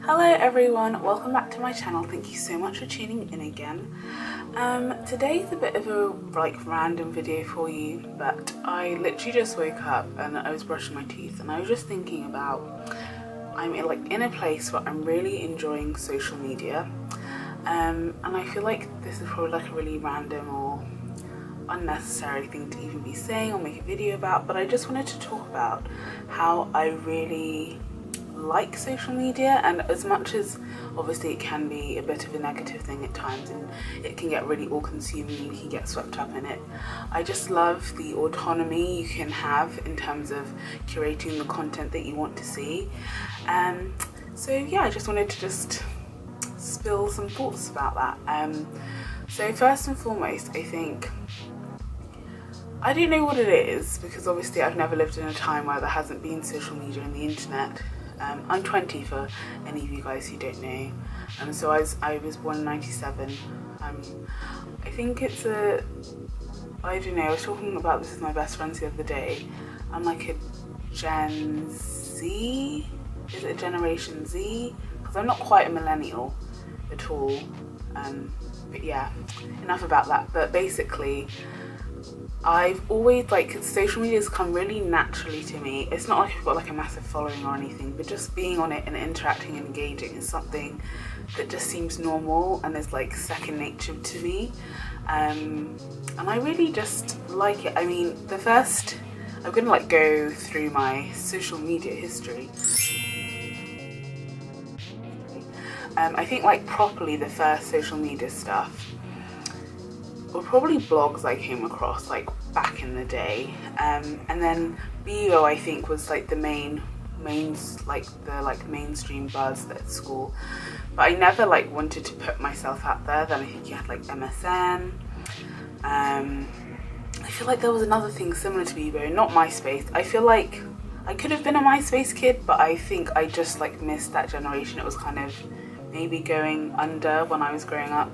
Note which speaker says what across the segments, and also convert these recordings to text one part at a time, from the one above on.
Speaker 1: Hello everyone, welcome back to my channel. Thank you so much for tuning in again. Today's a bit of a random video for you, but I literally just woke up and I was brushing my teeth and I was just thinking about I'm in a place where I'm really enjoying social media, and I feel like this is probably a really random or unnecessary thing to even be saying or make a video about, but I just wanted to talk about how I really like social media. And as much as obviously it can be a bit of a negative thing at times and it can get really all-consuming, you can get swept up in it, I just love the autonomy you can have in terms of curating the content that you want to see. So yeah, I just wanted to spill some thoughts about that. So first and foremost, I don't know what it is, because obviously I've never lived in a time where there hasn't been social media and the internet. I'm 20 for any of you guys who don't know, so I was born in 97. I think it's I don't know, I was talking about this with my best friends the other day. I'm like a Gen Z? Is it a Generation Z? Because I'm not quite a millennial at all. But yeah, enough about that. But basically, I've always social media has come really naturally to me. It's not like I've got a massive following or anything, but just being on it and interacting and engaging is something that just seems normal and is second nature to me. And I really just like it. I mean, I'm gonna go through my social media history. I think properly the first social media stuff were probably blogs I came across back in the day, and then BLOGLOVIN I think was the mainstream buzz at school, but I never wanted to put myself out there. Then I think you had MSN. I feel there was another thing similar to BLOGLOVIN, not MySpace. I feel I could have been a MySpace kid, but I think I just missed that generation. It was kind of maybe going under when I was growing up.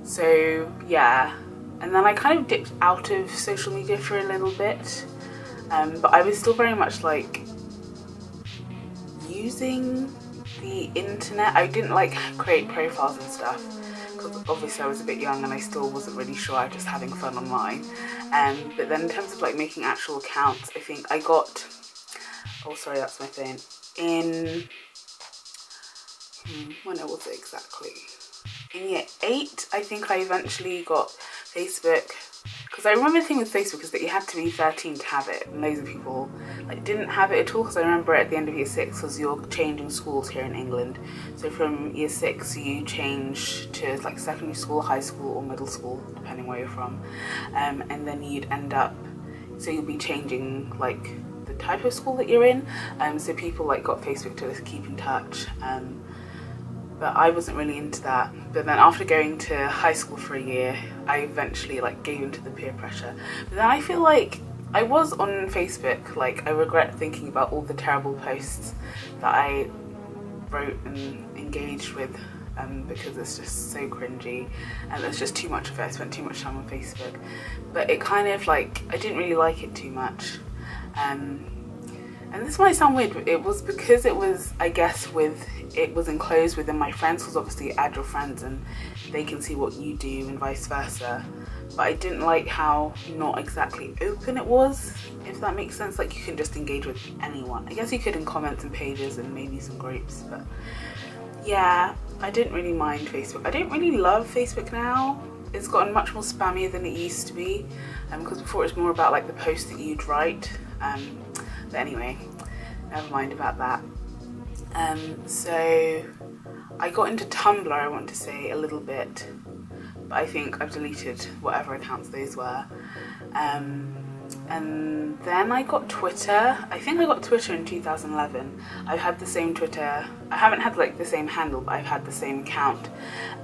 Speaker 1: So yeah, and then I kind of dipped out of social media for a little bit, but I was still very much using the internet. I didn't create profiles and stuff, because obviously I was a bit young and I still wasn't really sure. I was just having fun online. But then in terms of making actual accounts, I think I got, oh sorry, that's my phone, in, when was it exactly? In year 8, I think I eventually got Facebook, because I remember the thing with Facebook is that you had to be 13 to have it, and loads of people didn't have it at all, because I remember at the end of year 6, because you're changing schools here in England, so from year 6 you change to secondary school, high school or middle school, depending where you're from, and then you'd end up, so you'll be changing the type of school that you're in, so people got Facebook to keep in touch. But I wasn't really into that. But then after going to high school for a year, I eventually gave into the peer pressure. But then I feel I was on Facebook, I regret thinking about all the terrible posts that I wrote and engaged with, because it's just so cringy and there's just too much of it. I spent too much time on Facebook. But it kind of I didn't really like it too much. And this might sound weird, but it was because it was, I guess, it was enclosed within my friends, because obviously you add your friends and they can see what you do and vice versa. But I didn't like how not exactly open it was, if that makes sense. You can just engage with anyone. I guess you could in comments and pages and maybe some groups, but yeah, I didn't really mind Facebook. I don't really love Facebook now. It's gotten much more spammy than it used to be, because before it was more about the posts that you'd write. But anyway, never mind about that. So I got into Tumblr, I want to say, a little bit, but I think I've deleted whatever accounts those were. And then I got Twitter. I think I got Twitter in 2011. I've had the same Twitter. I haven't had the same handle, but I've had the same account.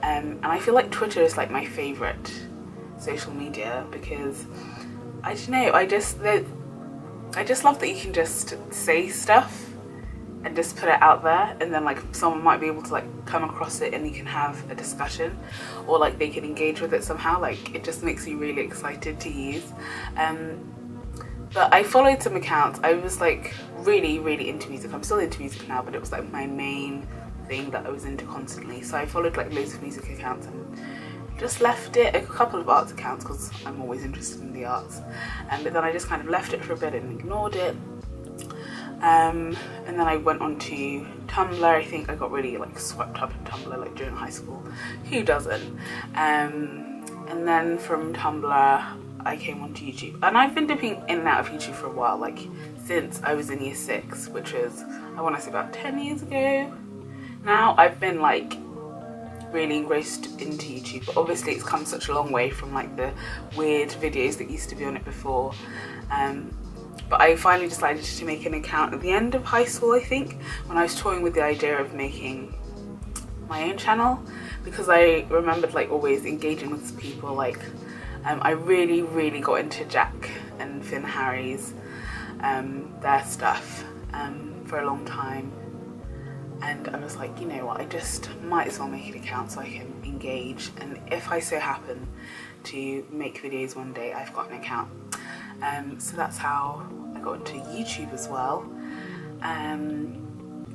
Speaker 1: And I feel Twitter is my favorite social media, because I don't know, I just love that you can just say stuff and just put it out there, and then someone might be able to come across it and you can have a discussion, or they can engage with it somehow. It just makes you really excited to use. But I followed some accounts. I was like really into music. I'm still into music now, but it was like my main thing that I was into constantly. So I followed like loads of music accounts and just left it. A couple of arts accounts because I'm always interested in the arts, but then I just kind of left it for a bit and ignored it. And then I went on to Tumblr. I think I got really like swept up in Tumblr like during high school. Who doesn't? And then from Tumblr I came onto YouTube, and I've been dipping in and out of YouTube for a while, like since I was in year 6, which was, I want to say, about 10 years ago now. I've been like really engrossed into YouTube, but obviously it's come such a long way from like the weird videos that used to be on it before. But I finally decided to make an account at the end of high school, I think, when I was toying with the idea of making my own channel, because I remembered like always engaging with people. Like I really got into Jack and Finn Harry's their stuff for a long time, and I was like, you know what, I just might as well make an account so I can engage, and if I so happen to make videos one day, I've got an account. So that's how I got into YouTube as well.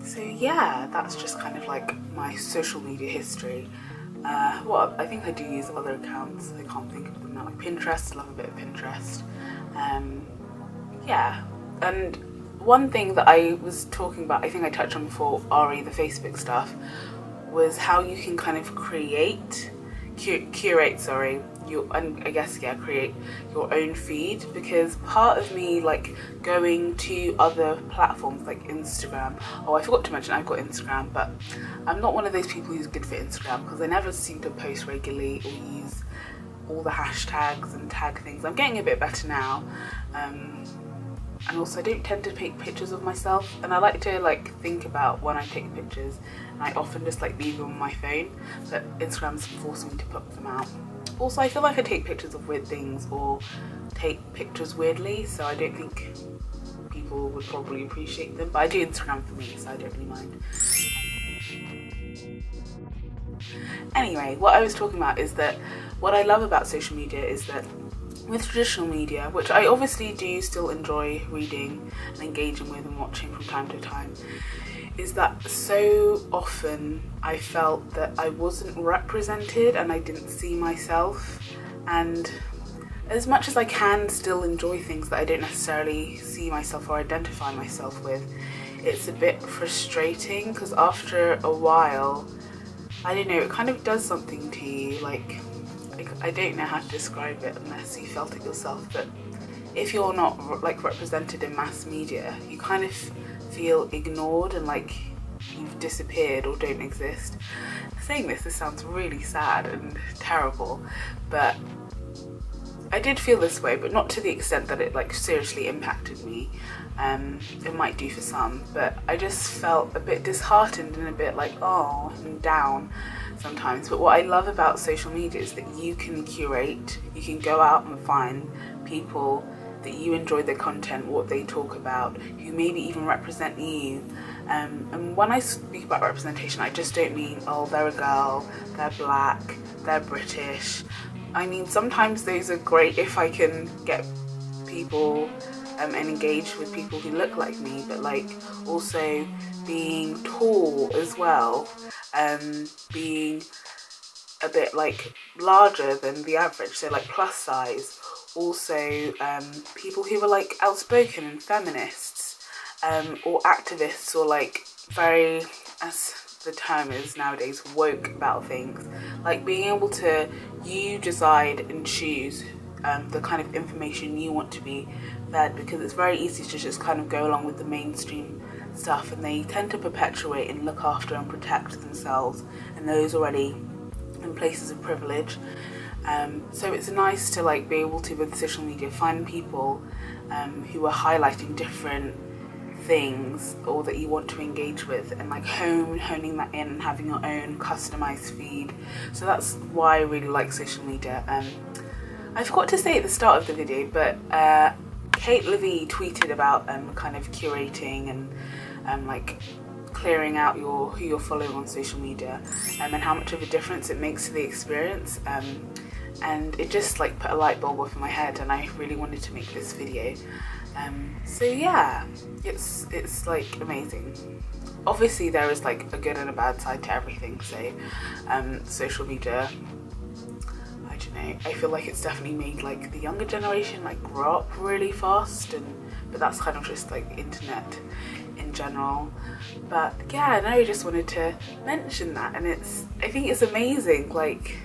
Speaker 1: So yeah, that's just kind of like my social media history. Well, I think I do use other accounts. I can't think of them now. Like Pinterest, I love a bit of Pinterest. Yeah, and one thing that I was talking about, I think I touched on before, Ari, the Facebook stuff, was how you can kind of curate your own feed, because part of me like going to other platforms like Instagram, I forgot to mention I've got Instagram, but I'm not one of those people who's good for Instagram because I never seem to post regularly or use all the hashtags and tag things. I'm getting a bit better now, and also I don't tend to take pictures of myself, and I like to like think about when I take pictures, and I often just like leave them on my phone, but Instagram's forcing me to put them out. Also, I feel like I take pictures of weird things or take pictures weirdly, so I don't think people would probably appreciate them, but I do Instagram for me, so I don't really mind. Anyway, what I was talking about is that what I love about social media is that with traditional media, which I obviously do still enjoy reading and engaging with and watching from time to time, is that so often I felt that I wasn't represented and I didn't see myself. And as much as I can still enjoy things that I don't necessarily see myself or identify myself with, it's a bit frustrating because after a while, I don't know, it kind of does something to you. Like I don't know how to describe it unless you felt it yourself, but if you're not like represented in mass media, you kind of feel ignored and like you've disappeared or don't exist. Saying this sounds really sad and terrible, but I did feel this way, but not to the extent that it like seriously impacted me. It might do for some, but I just felt a bit disheartened and a bit like, oh, and down sometimes. But what I love about social media is that you can curate, you can go out and find people that you enjoy their content, what they talk about, who maybe even represent you. And when I speak about representation, I just don't mean, oh, they're a girl, they're black, they're British. I mean, sometimes those are great if I can get people and engage with people who look like me, but like also being tall as well, being a bit like larger than the average, so like plus size. Also people who are like outspoken and feminists, or activists, or like very, as the term is nowadays, woke about things. Like being able to, you decide and choose the kind of information you want to be fed, because it's very easy to just kind of go along with the mainstream stuff, and they tend to perpetuate and look after and protect themselves and those already in places of privilege. So it's nice to like be able to, with social media, find people who are highlighting different things or that you want to engage with, and like honing that in and having your own customized feed. So that's why I really like social media. I forgot to say at the start of the video, but Kate Levy tweeted about kind of curating and like clearing out who you're following on social media, and how much of a difference it makes to the experience. And it just like put a light bulb off in my head, and I really wanted to make this video. So yeah, it's like amazing. Obviously there is like a good and a bad side to everything, so social media, I don't know, I feel like it's definitely made like the younger generation like grow up really fast, but that's kind of just like internet in general. But yeah, I just wanted to mention that, and I think it's amazing, like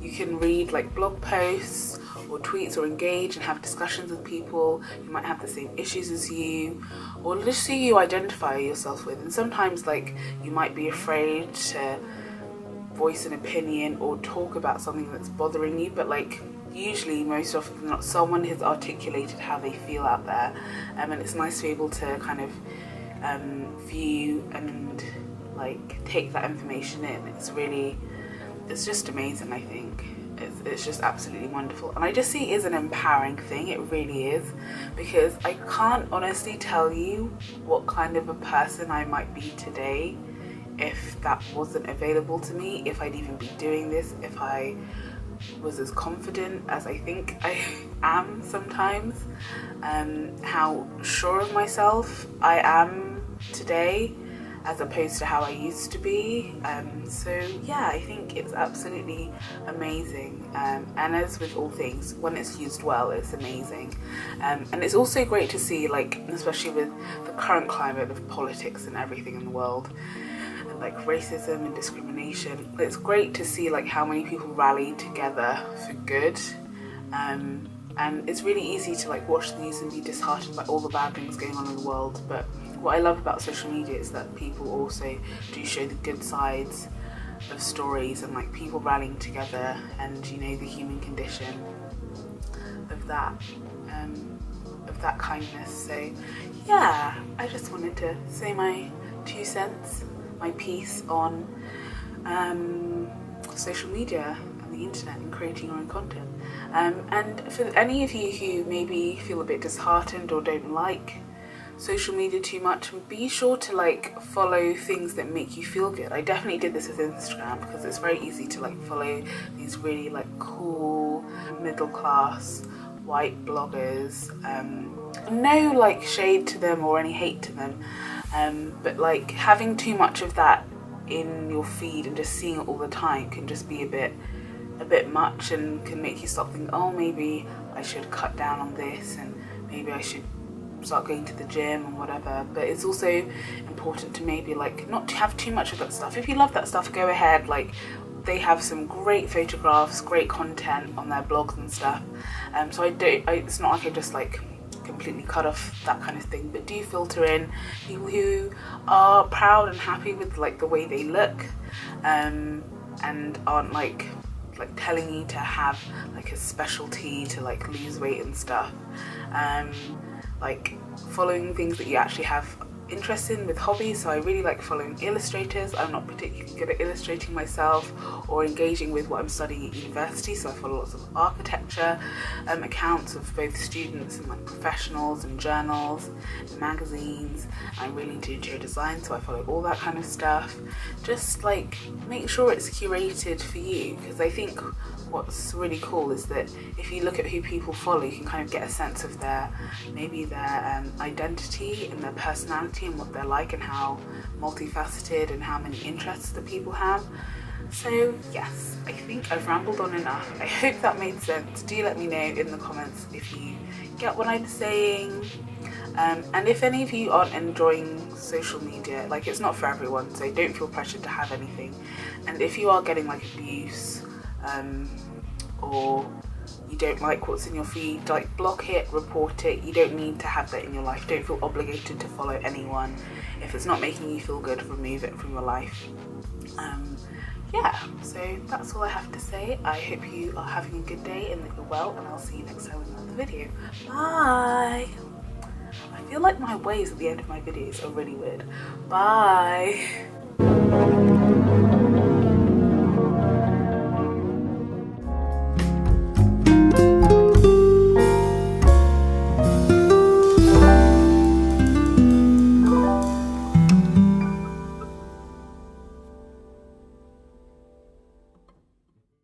Speaker 1: you can read like blog posts or tweets or engage and have discussions with people who might have the same issues as you, or just who you identify yourself with. And sometimes like you might be afraid to voice an opinion or talk about something that's bothering you, but like usually most often than not someone has articulated how they feel out there, and it's nice to be able to kind of view and like take that information in. It's just amazing. I think it's just absolutely wonderful, and I just see it as an empowering thing. It really is, because I can't honestly tell you what kind of a person I might be today if that wasn't available to me, if I'd even be doing this, if I was as confident as I think I am sometimes, how sure of myself I am today as opposed to how I used to be. So yeah, I think it's absolutely amazing, and as with all things, when it's used well, it's amazing. And it's also great to see, like, especially with the current climate of politics and everything in the world, and like racism and discrimination, it's great to see like how many people rally together for good. And it's really easy to like watch the news and be disheartened by all the bad things going on in the world, but what I love about social media is that people also do show the good sides of stories, and like people rallying together, and the human condition of that kindness. So yeah, I just wanted to say my 2 cents, my piece on social media and the internet and creating your own content. And for any of you who maybe feel a bit disheartened or don't like social media too much, be sure to like follow things that make you feel good. I definitely did this with Instagram, because it's very easy to like follow these really like cool middle class white bloggers. No like shade to them or any hate to them, but like having too much of that in your feed and just seeing it all the time can just be a bit much, and can make you start thinking, oh, maybe I should cut down on this, and maybe I should start going to the gym and whatever. But it's also important to maybe like not to have too much of that stuff. If you love that stuff, go ahead. Like, they have some great photographs, great content on their blogs and stuff. So it's not like I just like completely cut off that kind of thing, but do filter in people who are proud and happy with like the way they look, and aren't like telling you to have like a specialty to like lose weight and stuff. Like following things that you actually have interest in with hobbies. So I really like following illustrators. I'm not particularly good at illustrating myself or engaging with what I'm studying at university, so I follow lots of architecture accounts of both students and like professionals, and journals and magazines. I'm really into interior design, so I follow all that kind of stuff. Just like make sure it's curated for you, because I think what's really cool is that if you look at who people follow, you can kind of get a sense of their identity and their personality and what they're like, and how multifaceted and how many interests that people have. So yes, I think I've rambled on enough. I hope that made sense. Do let me know in the comments if you get what I'm saying. And if any of you aren't enjoying social media, like, it's not for everyone, so don't feel pressured to have anything. And if you are getting like abuse, or you don't like what's in your feed, like, block it, report it. You don't need to have that in your life. Don't feel obligated to follow anyone. If it's not making you feel good, remove it from your life. Yeah, so that's all I have to say. I hope you are having a good day and that you're well, and I'll see you next time with another video. Bye! I feel like my ways at the end of my videos are really weird. Bye!